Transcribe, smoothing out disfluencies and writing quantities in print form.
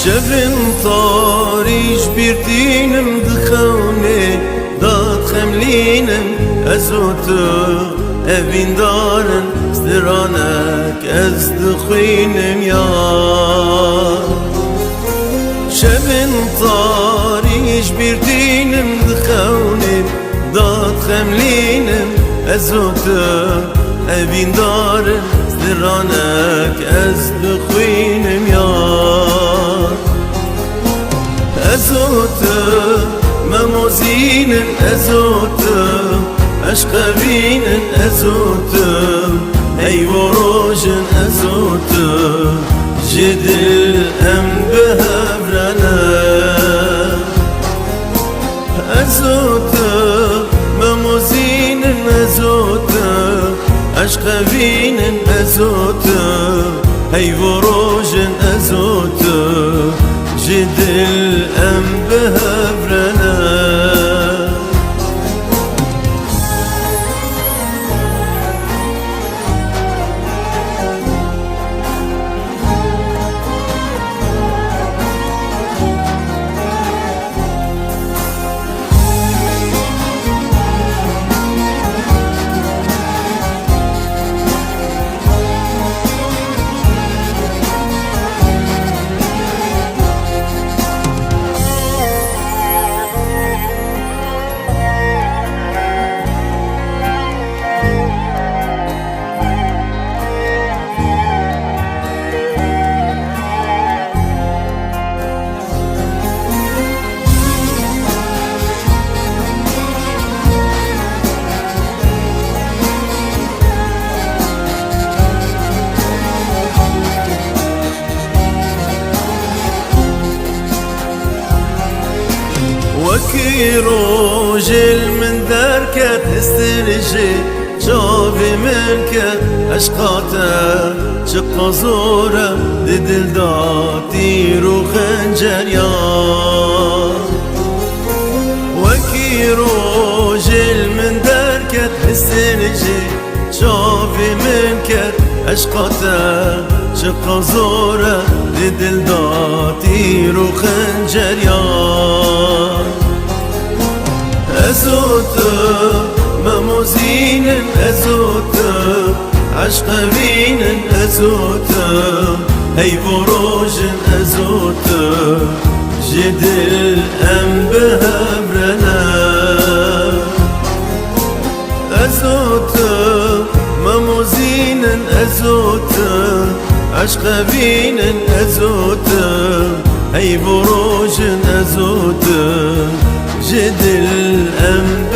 شبن طاريش بيرتينم دخوني داد خملينم أزوتو أبين دارن سترانك از دخوينم يار شبن طاريش بيرتينم دخوني داد خملينم أزوتو أبين دارن سترانك از دخوينم يار أزوتو مموزين أزوتو أشقبين أزوتو أي وروج أزوتو جدل أم بهبرنا أزوتو مموزين أزوتو أشقبين أزوتو أي وروج أزوتو جدل أم بهبرنا وكي روجل من دركت استرجي جابي منك أشقاته شق زوره ددل داتي رو خنجر يار وكي روجل من دركت استرجي جابي منك أشقاته شق زوره ددل داتي رو خنجر يار أزوتو مموزين أزوتو عشقبين أزوتو هي بروج أزوتو جدل أم بهبرنا أزوتو مموزين أزوتو عشقبين أزوتو هي بروج أزوتو جدل أم